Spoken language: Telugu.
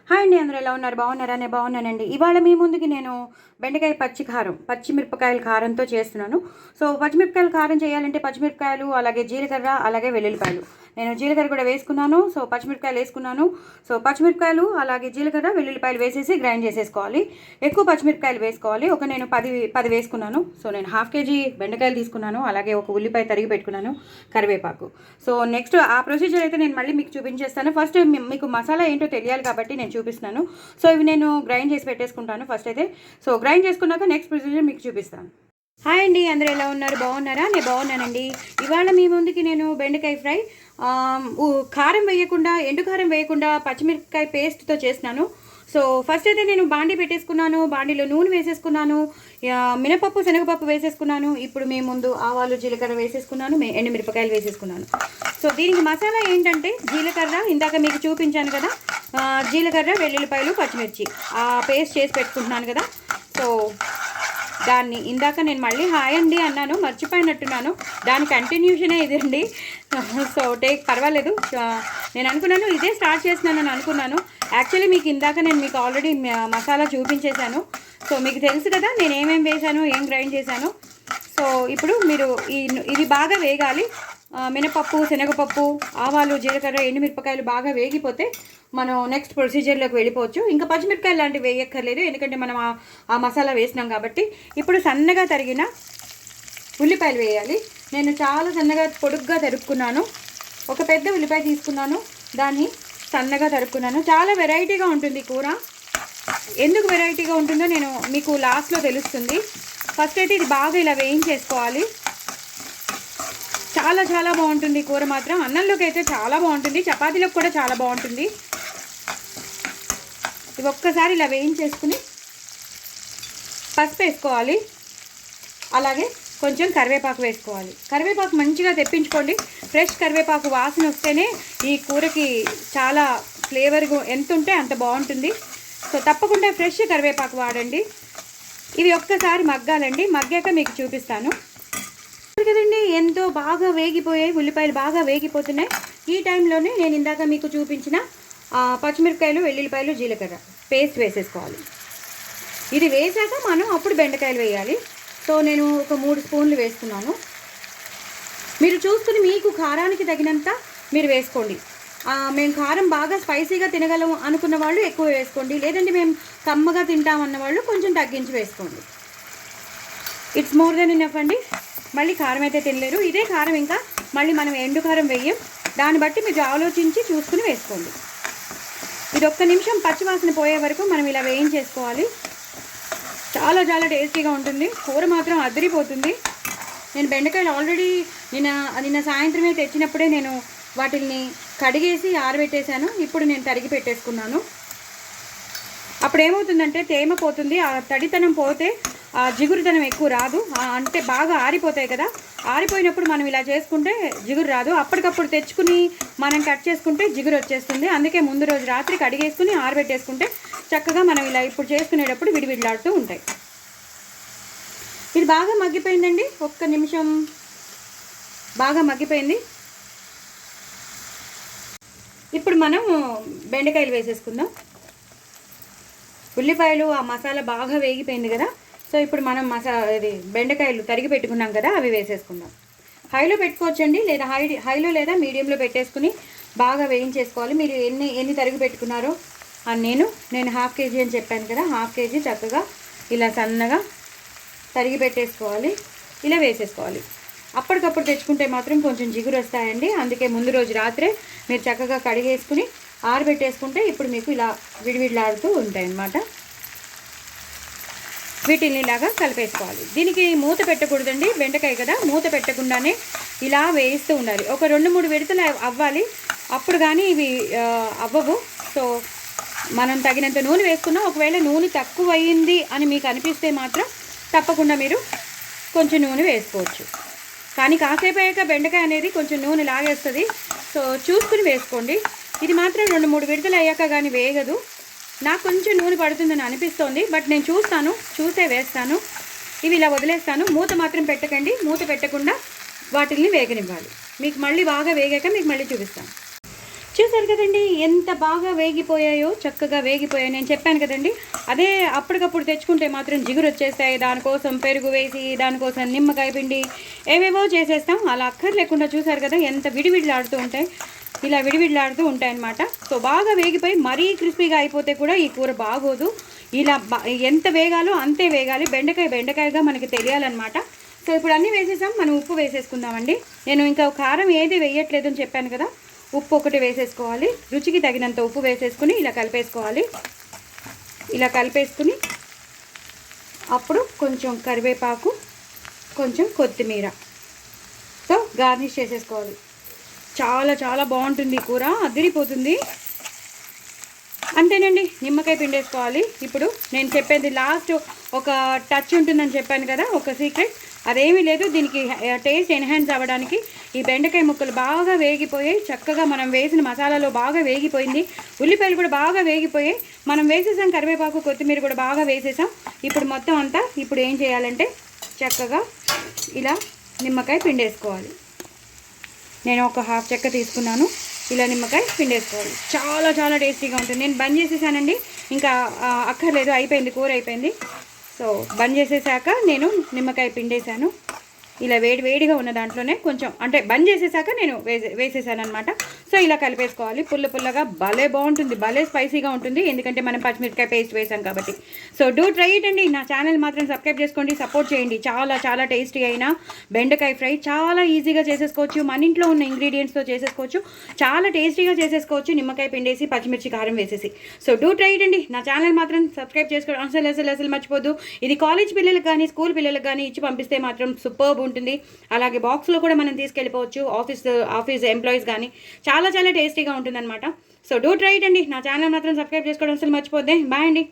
హాయ్ అండి, అందరూ ఎలా ఉన్నారు? బాగున్నారా? నేను బాగున్నానండి. ఇవాళ మీ ముందుకి నేను బెండకాయ పచ్చిమిరపకాయల కారంతో చేస్తున్నాను. సో పచ్చిమిరపకాయల కారం చేయాలంటే పచ్చిమిరపకాయలు, అలాగే జీలకర్ర, అలాగే వెల్లుల్లిపాయలు. నేను జీలకర్ర కూడా వేసుకున్నాను. సో పచ్చిమిరపకాయలు వేసుకున్నాను. సో పచ్చిమిరపకాయలు, అలాగే జీలకర్ర, వెల్లుల్లిపాయలు వేసేసి గ్రైండ్ చేసేసుకోవాలి. ఎక్కువ పచ్చిమిరపకాయలు వేసుకోవాలి. నేను 10 వేసుకున్నాను. సో నేను హాఫ్ కేజీ బెండకాయలు తీసుకున్నాను. అలాగే ఒక ఉల్లిపాయ తరిగి పెట్టుకున్నాను, కరివేపాకు. సో నెక్స్ట్ ఆ ప్రొసీజర్ అయితే నేను మళ్ళీ మీకు చూపించేస్తాను. ఫస్ట్ మీకు మసాలా ఏంటో తెలియాలి కాబట్టి నేను చూపిస్తున్నాను. సో ఇవి నేను గ్రైండ్ చేసి పెట్టేసుకుంటాను ఫస్ట్ అయితే. సో గ్రైండ్ చేసుకున్నాక నెక్స్ట్ ప్రొసీజర్ మీకు చూపిస్తాను. హాయ్ అండి, అందరూ ఎలా ఉన్నారు? బాగున్నారా? నేను బాగున్నానండి. ఇవాళ మీ ముందుకి నేను బెండకాయ ఫ్రై కారం వేయకుండా, ఎండు కారం వేయకుండా పచ్చిమిరపకాయ పేస్ట్తో చేస్తున్నాను. సో ఫస్ట్ అయితే నేను బాండీ పెట్టేసుకున్నాను. బాండీలో నూనె వేసేసుకున్నాను, మినపప్పు, శనగపప్పు వేసేసుకున్నాను. ఇప్పుడు మేము ముందు ఆవాలు, జీలకర్ర వేసేసుకున్నాను, ఎండుమిరపకాయలు వేసేసుకున్నాను. సో దీనికి మసాలా ఏంటంటే జీలకర్ర, ఇందాక మీకు చూపించాను కదా, జీలకర్ర, వెల్లుల్లిపాయలు, పచ్చిమిర్చి ఆ పేస్ట్ చేసి పెట్టుకుంటున్నాను కదా. సో దాన్ని ఇందాక నేను మళ్ళీ హాయ్ అండి అన్నాను, మర్చిపోయినట్టున్నాను. దాని కంటిన్యూషనే ఇదండి. సో పర్వాలేదు. నేను అనుకున్నాను ఇదే స్టార్ట్ చేస్తున్నాను అనుకున్నాను. యాక్చువల్లీ మీకు ఇందాక నేను మీకు ఆల్రెడీ మసాలా చూపించేశాను. సో మీకు తెలుసు కదా నేను ఏమేమి వేశాను, ఏం గ్రైండ్ చేశాను. సో ఇప్పుడు మీరు ఇది బాగా వేగాలి. మినపప్పు, శనగపప్పు, ఆవాలు, జీలకర్ర, ఎండుమిరపకాయలు బాగా వేగిపోతే మనం నెక్స్ట్ ప్రొసీజర్లోకి వెళ్ళిపోవచ్చు. ఇంకా పచ్చిమిరపకాయలు లాంటివి వేయక్కర్లేదు, ఎందుకంటే మనం ఆ మసాలా వేసినాం కాబట్టి. ఇప్పుడు సన్నగా తరిగిన ఉల్లిపాయలు వేయాలి. నేను చాలా సన్నగా పొడుగ్గా తరుక్కున్నాను. ఒక పెద్ద ఉల్లిపాయ తీసుకున్నాను, దాన్ని సన్నగా తరుక్కున్నాను. చాలా వెరైటీగా ఉంటుంది కూర. ఎందుకు వెరైటీగా ఉంటుందో నేను మీకు లాస్ట్లో తెలుస్తుంది. ఫస్ట్ అయితే ఇది బాగా ఇలా వేయించేసుకోవాలి. చాలా చాలా బాగుంటుంది కూర మాత్రం. అన్నంలోకి అయితే చాలా బాగుంటుంది, చపాతీలోకి కూడా చాలా బాగుంటుంది. ఇవి ఒక్కసారి ఇలా వేయించేసుకుని పసుపు వేసుకోవాలి, అలాగే కొంచెం కరివేపాకు వేసుకోవాలి. కరివేపాకు మంచిగా తెప్పించుకోండి. ఫ్రెష్ కరివేపాకు వాసన వస్తేనే ఈ కూరకి చాలా ఫ్లేవర్గా ఎంత ఉంటే అంత బాగుంటుంది. సో తప్పకుండా ఫ్రెష్ కరివేపాకు వాడండి. ఇవి ఒక్కసారి మగ్గాలండి. మగ్గాక మీకు చూపిస్తాను కదండి. ఎంతో బాగా వేగిపోయాయి, ఉల్లిపాయలు బాగా వేగిపోతున్నాయి. ఈ టైంలోనే నేను ఇందాక మీకు చూపించిన పచ్చిమిరపకాయలు, వెల్లుల్లిపాయలు, జీలకర్ర పేస్ట్ వేసేసుకోవాలి. ఇది వేసాక మనం అప్పుడు బెండకాయలు వేయాలి. సో నేను ఒక 3 స్పూన్లు వేస్తున్నాను. మీరు చూసుకుని మీకు కారానికి తగినంత మీరు వేసుకోండి. మేము కారం బాగా స్పైసీగా తినగలం అనుకున్న వాళ్ళు ఎక్కువ వేసుకోండి, లేదంటే మేము కమ్మగా తింటామన్న వాళ్ళు కొంచెం తగ్గించి వేసుకోండి. ఇట్స్ మోర్ దెన్ ఇనఫ్ అండి. మళ్ళీ కారం అయితే తినలేరు. ఇదే కారం, ఇంకా మళ్ళీ మనం ఎండు కారం వేయం. దాన్ని బట్టి మీరు ఆలోచించి చూసుకుని వేసుకోండి. ఇది ఒక్క నిమిషం పచ్చివాసన పోయే వరకు మనం ఇలా వేయించేసుకోవాలి. చాలా చాలా టేస్టీగా ఉంటుంది. కూర మాత్రం అదిరిపోతుంది. నేను బెండకాయలు ఆల్రెడీ నిన్న సాయంత్రమే తెచ్చినప్పుడే నేను వాటిని కడిగేసి ఆరబెట్టేశాను. ఇప్పుడు నేను తరిగి పెట్టేసుకున్నాను. అప్పుడు ఏమవుతుందంటే తేమ పోతుంది, ఆ తడితనం పోతే ఆ జిగురుతనం ఎక్కువ రాదు. అంటే బాగా ఆరిపోతాయి కదా, ఆరిపోయినప్పుడు మనం ఇలా చేసుకుంటే జిగురు రాదు. అప్పటికప్పుడు తెచ్చుకుని మనం కట్ చేసుకుంటే జిగురు వచ్చేస్తుంది. అందుకే ముందు రోజు రాత్రి కడిగేసుకుని ఆరబెట్టేసుకుంటే చక్కగా మనం ఇలా ఇప్పుడు చేసుకునేటప్పుడు విడివిడిలాడుతూ ఉంటాయి. ఇది బాగా మగ్గిపోయిందండి. ఒక్క నిమిషం బాగా మగ్గిపోయింది. ఇప్పుడు మనం బెండకాయలు వేసేసుకుందాం. ఉల్లిపాయలు, ఆ మసాలా బాగా వేగిపోయింది కదా. సో ఇప్పుడు మనం బెండకాయలు తరిగి పెట్టుకున్నాం కదా, అవి వేసేసుకుందాం. హైలో పెట్టుకోవచ్చండి, లేదా హైలో లేదా మీడియంలో పెట్టేసుకుని బాగా వేయించేసుకోవాలి. మీరు ఎన్ని తరిగి పెట్టుకున్నారో నేను హాఫ్ కేజీ అని చెప్పాను కదా, హాఫ్ కేజీ చక్కగా ఇలా సన్నగా తరిగి పెట్టేసుకోవాలి. ఇలా వేసేసుకోవాలి. అప్పటికప్పుడు తెచ్చుకుంటే మాత్రం కొంచెం జిగురు వస్తాయండి. అందుకే ముందు రోజు రాత్రే మీరు చక్కగా కడిగేసుకుని ఆరబెట్టేసుకుంటే ఇప్పుడు మీకు ఇలా విడివిడిలాడుతూ ఉంటాయి అన్నమాట. వీటిని ఇలాగా కలిపేసుకోవాలి. దీనికి మూత పెట్టకూడదండి, బెండకాయ కదా, మూత పెట్టకుండానే ఇలా వేయిస్తూ ఉండాలి. ఒక 2-3 విడతలు అవ్వాలి, అప్పుడు కానీ ఇవి అవ్వవు. సో మనం తగినంత నూనె వేసుకున్నాం. ఒకవేళ నూనె తక్కువ అయ్యింది అని మీకు అనిపిస్తే మాత్రం తప్పకుండా మీరు కొంచెం నూనె వేసుకోవచ్చు. కానీ కాసేపు అయ్యాక బెండకాయ అనేది కొంచెం నూనె లాగేస్తుంది. సో చూసుకుని వేసుకోండి. ఇది మాత్రం 2-3 విడతలు అయ్యాక కానీ వేగదు. నాకు కొంచెం నూనె పడుతుందని అనిపిస్తోంది, బట్ నేను చూసే వేస్తాను. ఇవి ఇలా వదిలేస్తాను. మూత మాత్రం పెట్టకండి. మూత పెట్టకుండా వాటిని వేగనివ్వాలి. మీకు మళ్ళీ బాగా వేగాక మీకు మళ్ళీ చూపిస్తాను. చూసారు కదండి ఎంత బాగా వేగిపోయాయో, చక్కగా వేగిపోయాయి. నేను చెప్పాను కదండి, అదే అప్పటికప్పుడు తెచ్చుకుంటే మాత్రం జిగురు వచ్చేస్తాయి. దానికోసం పెరుగు వేసి, దానికోసం నిమ్మకాయ పిండి ఏవేవో చేసేస్తాం. అలా అక్కర్లేకుండా చూసారు కదా ఎంత విడివిడిలాడుతూ ఉంటాయి, ఇలా విడివిడిలాడుతూ ఉంటాయన్నమాట. సో బాగా వేగిపోయి మరీ క్రిస్పీగా అయిపోతే కూడా ఈ కూర బాగోదు. ఇలా ఎంత వేగాలో అంతే వేగాలి. బెండకాయగా మనకి తెలియాలన్నమాట. సో ఇప్పుడు అన్నీ వేసేసాం. మనం ఉప్పు వేసేసుకుందామండి. నేను ఇంకా కారం ఏది వేయట్లేదు అని చెప్పాను కదా, ఉప్పు ఒకటి వేసేసుకోవాలి. రుచికి తగినంత ఉప్పు వేసేసుకుని ఇలా కలిపేసుకోవాలి. ఇలా కలిపేసుకుని అప్పుడు కొంచెం కరివేపాకు, కొంచెం కొత్తిమీర సో గార్నిష్ చేసేసుకోవాలి. చాలా చాలా బాగుంటుంది కూర, అదిరిపోతుంది. అంతేనండి, నిమ్మకాయ పిండేసుకోవాలి. ఇప్పుడు నేను చెప్పేది లాస్ట్ ఒక టచ్ ఉంటుందని చెప్పాను కదా, ఒక సీక్రెట్. అదేమీ లేదు, దీనికి టేస్ట్ ఎన్హాన్స్ అవ్వడానికి ఈ బెండకాయ ముక్కలు బాగా వేగిపోయాయి. చక్కగా మనం వేసిన మసాలాలో బాగా వేగిపోయింది. ఉల్లిపాయలు కూడా బాగా వేగిపోయాయి. మనం వేసేసాం కరివేపాకు, కొత్తిమీర కూడా బాగా వేసేసాం. ఇప్పుడు మొత్తం అంతా ఇప్పుడు ఏం చేయాలంటే చక్కగా ఇలా నిమ్మకాయ పిండేసుకోవాలి. నేను ఒక హాఫ్ చెక్క తీసుకున్నాను. ఇలా నిమ్మకాయ పిండేసుకోవాలి. చాలా చాలా టేస్టీగా ఉంటుంది. నేను బంద్ చేసేసానండి, ఇంకా అక్కర్లేదు, అయిపోయింది, కూర అయిపోయింది. సో బంద్ చేసేసాక నేను నిమ్మకాయ పిండేశాను. ఇలా వేడిగా ఉన్న దాంట్లోనే కొంచెం అంటే బంద్ చేసేసాక నేను వేసేసాను అనమాట. సో ఇలా కలిపేసుకోవాలి. పుల్లగా భలే బాగుంటుంది, భలే స్పైసీగా ఉంటుంది, ఎందుకంటే మనం పచ్చిమిరపకాయ పేస్ట్ వేసాం కాబట్టి. సో డూ ట్రై ఇట్ అండి. నా ఛానల్ మాత్రం సబ్స్క్రైబ్ చేసుకోండి, సపోర్ట్ చేయండి. చాలా చాలా టేస్టీ అయిన బెండకాయ ఫ్రై చాలా ఈజీగా చేసేసుకోవచ్చు. మన ఇంట్లో ఉన్న ఇంగ్రీడియంట్స్తో చేసేసుకోవచ్చు, చాలా టేస్టీగా చేసేసుకోవచ్చు. నిమ్మకాయ పిండేసి పచ్చిమిర్చి కారం వేసేసి. సో డూ ట్రై ఇట్ అండి. నా ఛానల్ మాత్రం సబ్స్క్రైబ్ చేసుకోవడం అసలు మర్చిపోద్దు. ఇది కాలేజ్ పిల్లలకు కానీ స్కూల్ పిల్లలకు కానీ ఇచ్చి పంపిస్తే మాత్రం సూపర్బ్ ఉంటుంది. అలాగే బాక్స్లో కూడా మనం తీసుకెళ్ళిపోవచ్చు, ఆఫీస్ ఎంప్లాయీస్ కానీ. చాలా చాలా టేస్టీగా ఉంటుంది అనమాట. సో డూ ట్రై ఇట్ అండి. నా ఛానల్ మాత్రం సబ్స్క్రైబ్ చేసుకోవడం అసలు మర్చిపోద్దే. బాయ్ అండి.